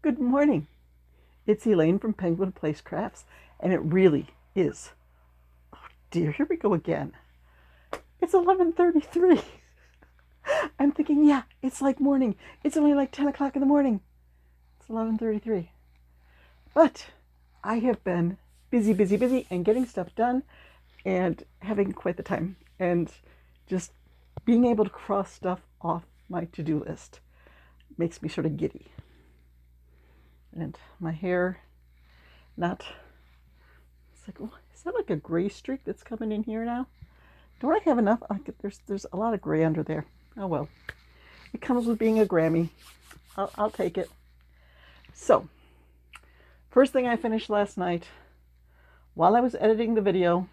Good morning. It's Elaine from Penguin Place Crafts, and it really is. Oh dear, here we go again. It's 11:33. I'm thinking, yeah, it's like morning. It's only like 10 o'clock in the morning. It's 11:33. But I have been busy, and getting stuff done and having quite the time. And just being able to cross stuff off my to-do list makes me sort of giddy. And my hair, it's like, oh, is that like a gray streak that's coming in here now? Don't I have enough? There's a lot of gray under there. Oh well, it comes with being a Grammy. I'll take it. So, first thing I finished last night, while I was editing the video,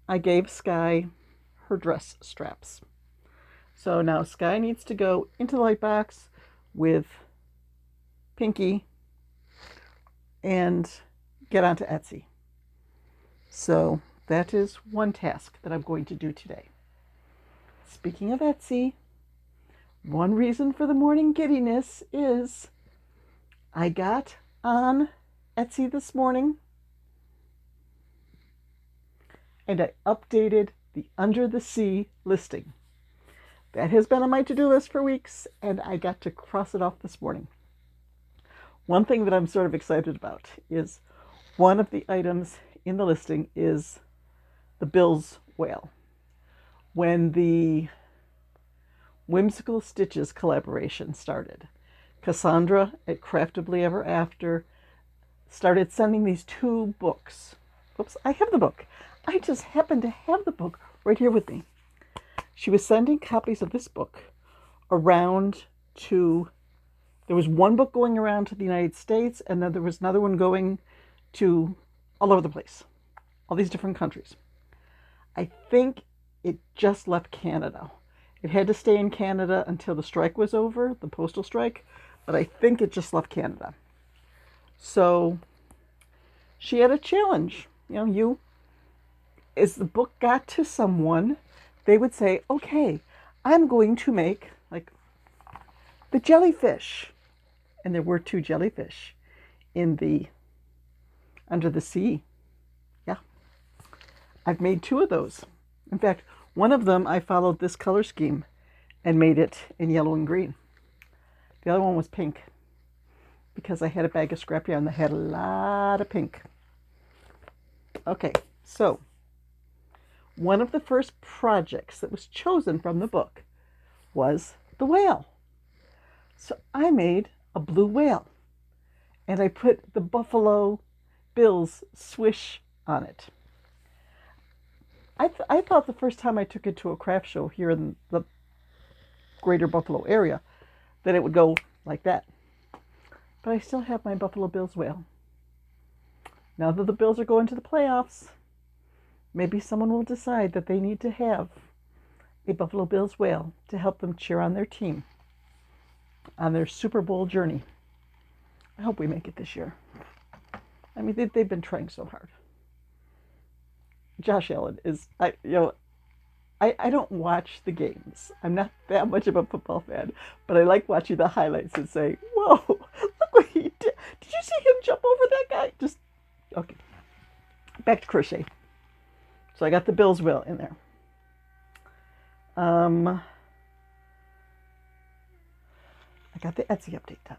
I gave Sky her dress straps. So now Sky needs to go into the light box with Pinky and get onto Etsy. So that is one task that I'm going to do today. Speaking of Etsy, one reason for the morning giddiness is I got on Etsy this morning and I updated the Under the Sea listing. That has been on my to-do list for weeks, and I got to cross it off this morning. One thing that I'm sort of excited about is one of the items in the listing is the Bill's whale. When the Whimsical Stitches collaboration started, Cassandra at Craftably Ever After started sending these two books. Oops, I have the book. I just happen to have the book right here with me. She was sending copies of this book around to, there was one book going around to the United States, and then there was another one going to all over the place, all these different countries. I think it just left Canada. It had to stay in Canada until the strike was over, the postal strike, but I think it just left Canada. So she had a challenge. As the book got to someone, they would say, okay, I'm going to make like the jellyfish. And there were two jellyfish in the Under the Sea. Yeah. I've made two of those. In fact, one of them I followed this color scheme and made it in yellow and green. The other one was pink because I had a bag of scrap yarn that had a lot of pink. Okay, so one of the first projects that was chosen from the book was the whale. So I made a blue whale and I put the Buffalo Bills swish on it. I thought the first time I took it to a craft show here in the greater Buffalo area that it would go like that. But I still have my Buffalo Bills whale. Now that the Bills are going to the playoffs, maybe someone will decide that they need to have a Buffalo Bills whale to help them cheer on their team on their Super Bowl journey. I hope we make it this year. I mean, they've been trying so hard. Josh Allen is, I don't watch the games. I'm not that much of a football fan, but I like watching the highlights and say, whoa, look what he did. Did you see him jump over that guy? Okay. Back to crochet. So I got the Bills whale in there. I got the Etsy update done.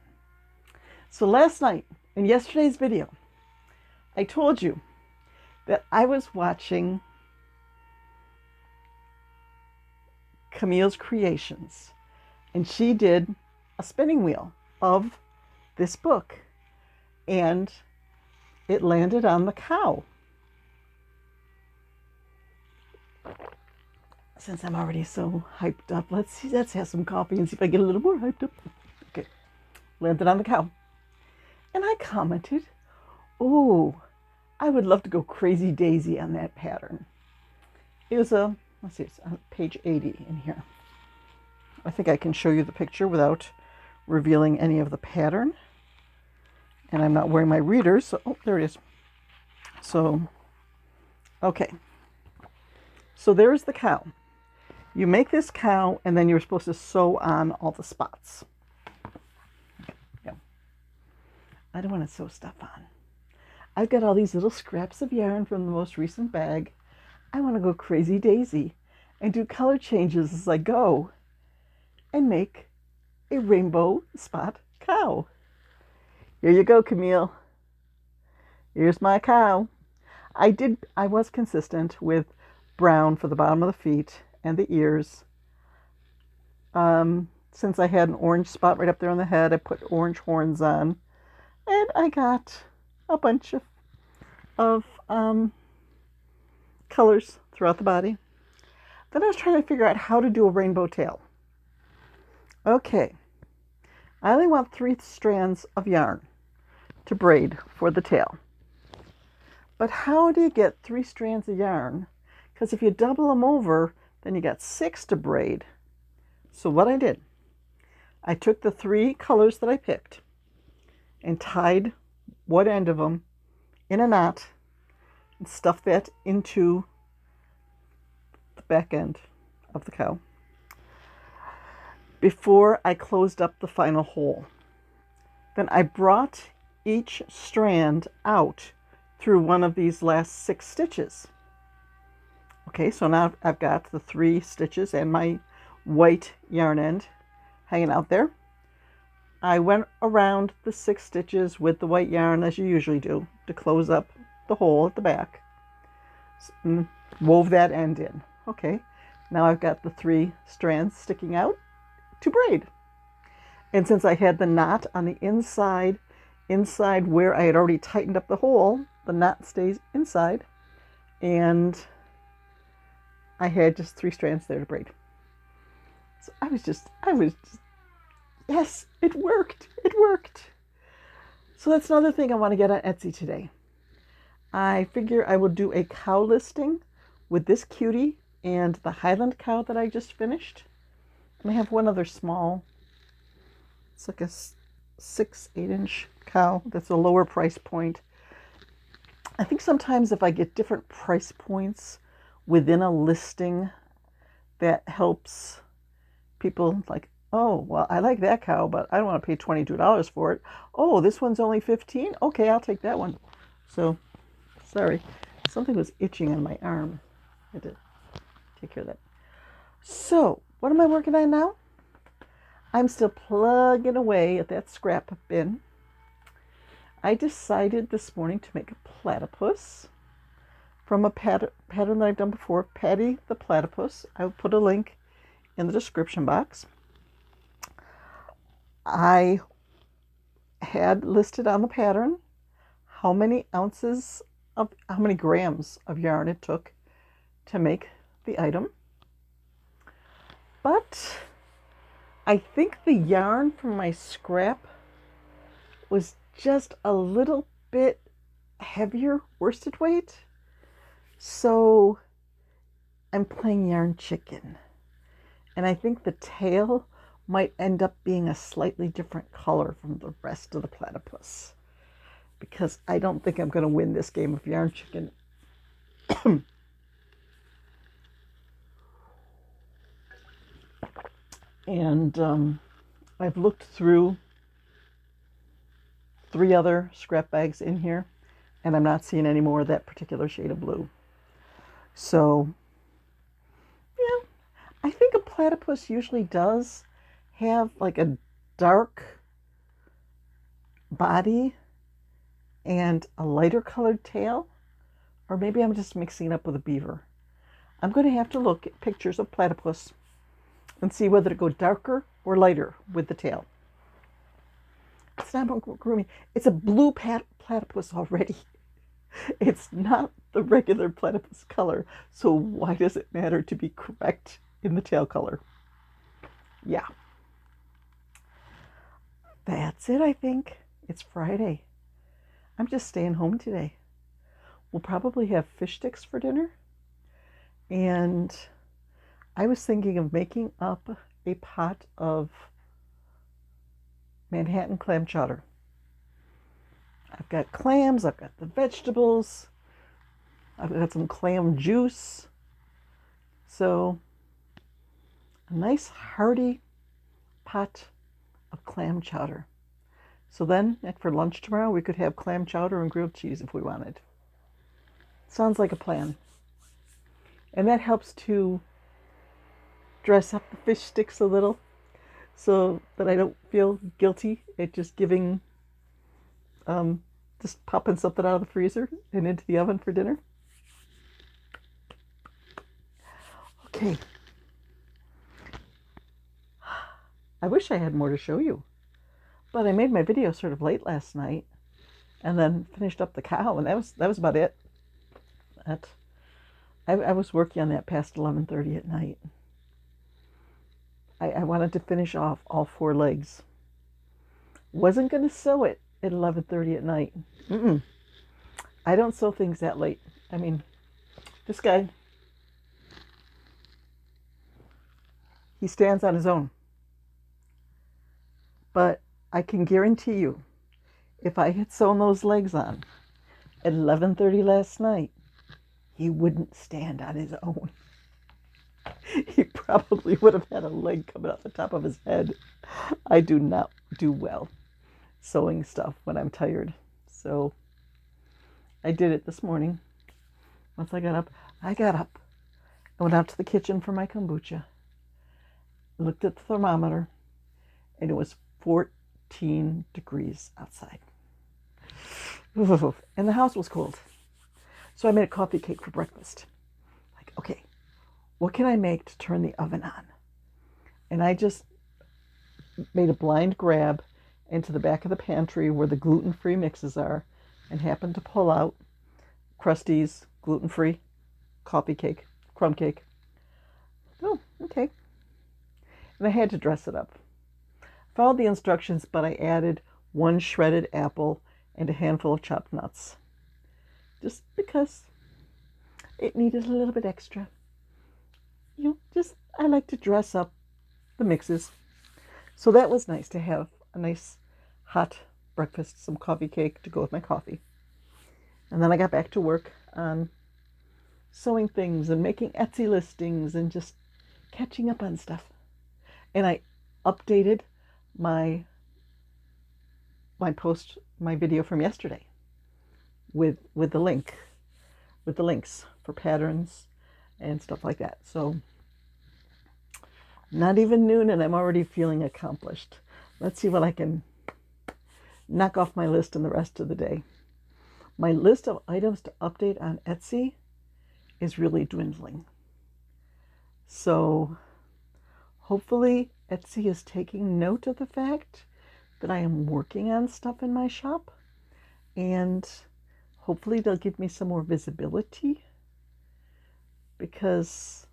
So last night, in yesterday's video, I told you that I was watching Camille's Creations, and she did a spinning wheel of this book, and it landed on the cow. Since I'm already so hyped up, let's have some coffee and see if I get a little more hyped up. Okay, landed on the cow. And I commented, oh, I would love to go crazy daisy on that pattern. It was it's on page 80 in here. I think I can show you the picture without revealing any of the pattern. And I'm not wearing my readers, so, oh, there it is. So, okay. So there's the cow. You make this cow, and then you're supposed to sew on all the spots. Yeah. I don't want to sew stuff on. I've got all these little scraps of yarn from the most recent bag. I want to go crazy daisy and do color changes as I go and make a rainbow spot cow. Here you go, Camille. Here's my cow. I was consistent with brown for the bottom of the feet and the ears. Since I had an orange spot right up there on the head, I put orange horns on. And I got a bunch of colors throughout the body. Then I was trying to figure out how to do a rainbow tail. Okay, I only want 3 strands of yarn to braid for the tail. But how do you get 3 strands of yarn? Because if you double them over, then you got 6 to braid. So what I did, I took the 3 colors that I picked and tied one end of them in a knot and stuffed that into the back end of the cow before I closed up the final hole. Then I brought each strand out through one of these last 6 stitches. Okay, so now I've got the 3 stitches and my white yarn end hanging out there. I went around the 6 stitches with the white yarn as you usually do to close up the hole at the back. And wove that end in. Okay, now I've got the 3 strands sticking out to braid. And since I had the knot on the inside where I had already tightened up the hole, the knot stays inside, and I had just 3 strands there to braid. So I was just, yes, it worked. It worked. So that's another thing I want to get on Etsy today. I figure I will do a cow listing with this cutie and the Highland cow that I just finished. And I have one other small, it's like a 6-8-inch cow that's a lower price point. I think sometimes if I get different price points within a listing, that helps people like, oh, well, I like that cow, but I don't want to pay $22 for it. Oh, this one's only $15? Okay, I'll take that one. So, sorry, something was itching on my arm. I had to take care of that. So, what am I working on now? I'm still plugging away at that scrap bin. I decided this morning to make a platypus from a pattern that I've done before, Patty the Platypus. I'll put a link in the description box. I had listed on the pattern how many grams of yarn it took to make the item. But I think the yarn from my scrap was just a little bit heavier worsted weight. So I'm playing yarn chicken. And I think the tail might end up being a slightly different color from the rest of the platypus. Because I don't think I'm going to win this game of yarn chicken. And I've looked through 3 other scrap bags in here, and I'm not seeing any more of that particular shade of blue. So, yeah, I think a platypus usually does have like a dark body and a lighter colored tail, or maybe I'm just mixing it up with a beaver. I'm going to have to look at pictures of platypus and see whether to go darker or lighter with the tail. It's not about grooming. It's a blue platypus already. It's not the regular platypus color, so why does it matter to be correct in the tail color? Yeah. That's it, I think. It's Friday. I'm just staying home today. We'll probably have fish sticks for dinner. And I was thinking of making up a pot of Manhattan clam chowder. I've got clams, I've got the vegetables, I've got some clam juice. So, a nice hearty pot of clam chowder. So then, like for lunch tomorrow, we could have clam chowder and grilled cheese if we wanted. Sounds like a plan. And that helps to dress up the fish sticks a little so that I don't feel guilty at just giving, just popping something out of the freezer and into the oven for dinner. Okay. I wish I had more to show you, but I made my video sort of late last night and then finished up the cow, and that was about it. I was working on that past 11:30 at night. I wanted to finish off all 4 legs. Wasn't going to sew it at 11:30 at night. I don't sew things that late. I mean, this guy, he stands on his own. But I can guarantee you, if I had sewn those legs on at 11:30 last night, he wouldn't stand on his own. He probably would have had a leg coming out the top of his head. I do not do well sewing stuff when I'm tired. So I did it this morning. Once I got up, I went out to the kitchen for my kombucha, looked at the thermometer, and it was 14 degrees outside. And the house was cold. So I made a coffee cake for breakfast. Like, okay, what can I make to turn the oven on? And I just made a blind grab into the back of the pantry where the gluten-free mixes are and happened to pull out Krusty's gluten-free coffee cake, crumb cake. Oh, okay. And I had to dress it up. Followed the instructions, but I added 1 shredded apple and a handful of chopped nuts. Just because it needed a little bit extra. I like to dress up the mixes. So that was nice to have a nice hot breakfast, some coffee cake to go with my coffee. And then I got back to work on sewing things and making Etsy listings and just catching up on stuff. And I updated my video from yesterday with the links for patterns and stuff like that. So not even noon and I'm already feeling accomplished. Let's see what I can knock off my list in the rest of the day. My list of items to update on Etsy is really dwindling. So hopefully Etsy is taking note of the fact that I am working on stuff in my shop, and hopefully they'll give me some more visibility, because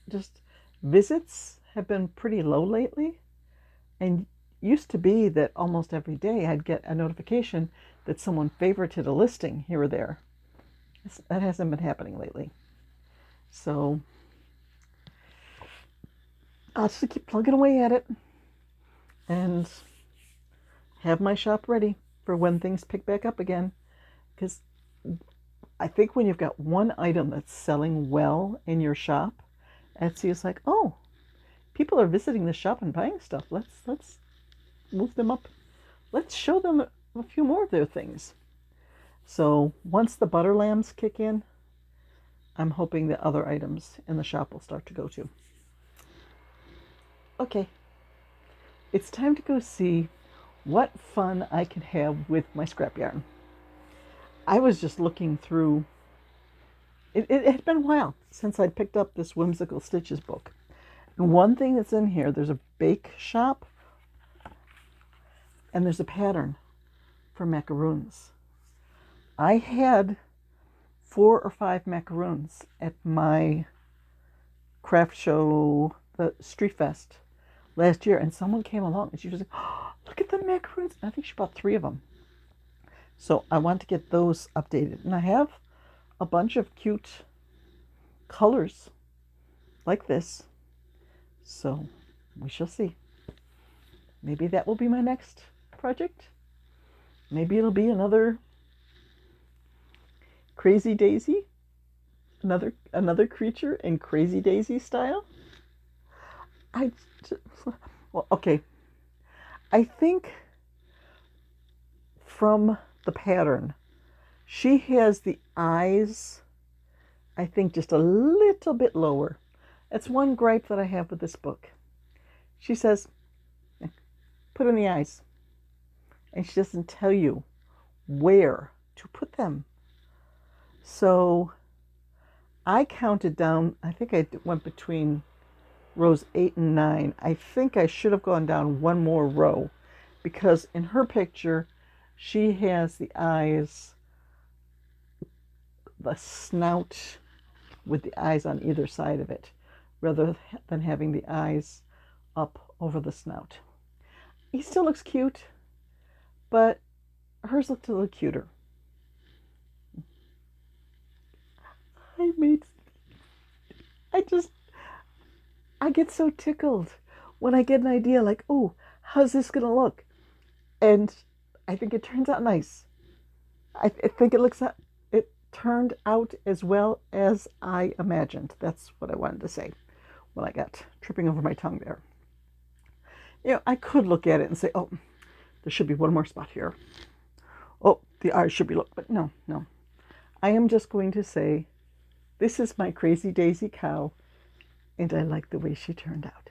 just visits have been pretty low lately, and used to be that almost every day I'd get a notification that someone favorited a listing here or there. That hasn't been happening lately. So I'll just keep plugging away at it and have my shop ready for when things pick back up again. Because I think when you've got one item that's selling well in your shop, Etsy is like, oh, people are visiting the shop and buying stuff. Let's move them up. Let's show them a few more of their things. So once the butter lambs kick in, I'm hoping that other items in the shop will start to go too. Okay, it's time to go see what fun I can have with my scrap yarn. I was just looking through, it had been a while since I'd picked up this Whimsical Stitches book. And one thing that's in here, there's a bake shop and there's a pattern for macaroons. I had 4 or 5 macaroons at my craft show, the Street Fest last year, and someone came along and she was like, oh, look at the macaroons. And I think she bought 3 of them. So I want to get those updated. And I have a bunch of cute colors like this. So we shall see. Maybe that will be my next project. Maybe it'll be another Crazy Daisy. Another creature in Crazy Daisy style. Well, okay. I think from the pattern. She has the eyes, I think, just a little bit lower. That's one gripe that I have with this book. She says, put in the eyes. And she doesn't tell you where to put them. So I counted down, I think I went between rows 8 and 9. I think I should have gone down one more row because in her picture, she has the eyes, the snout with the eyes on either side of it, rather than having the eyes up over the snout. He still looks cute, but hers looked a little cuter. I get so tickled when I get an idea like, oh, how's this going to look? And I think it turns out nice. I think it turned out as well as I imagined. That's what I wanted to say when I got tripping over my tongue there. You know, I could look at it and say, oh, there should be one more spot here. Oh, the eyes should be looked, but no. I am just going to say, this is my crazy daisy cow, and I like the way she turned out.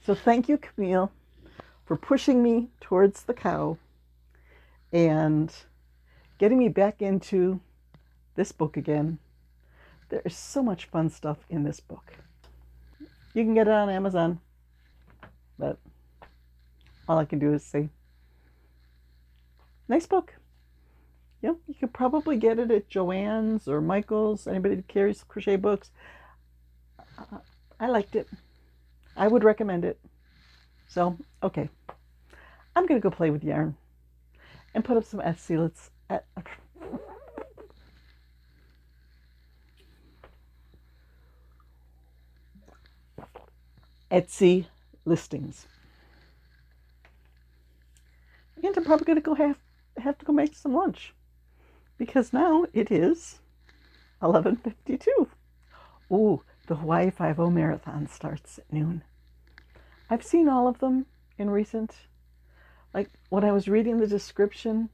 So thank you, Camille, for pushing me towards the cow and getting me back into this book again. There is so much fun stuff in this book. You can get it on Amazon, but all I can do is say, nice book. You know, you could probably get it at Joann's or Michael's, anybody that carries crochet books. I liked it. I would recommend it. So, okay. I'm going to go play with yarn and put up some Etsy listings. And I'm probably going to have to go make some lunch because now it is 11:52. Ooh, the Hawaii 5-0 marathon starts at noon. I've seen all of them in recent, like when I was reading the description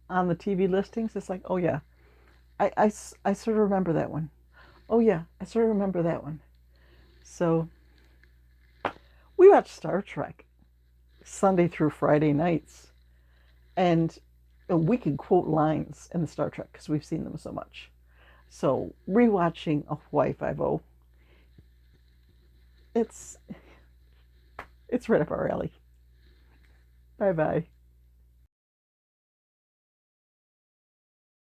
on the TV listings, it's like, oh yeah, I sort of remember that one. Oh yeah, I sort of remember that one. So we watch Star Trek Sunday through Friday nights, and we can quote lines in the Star Trek because we've seen them so much. So rewatching a Hawaii 5-0, it's right up our alley. Bye-bye.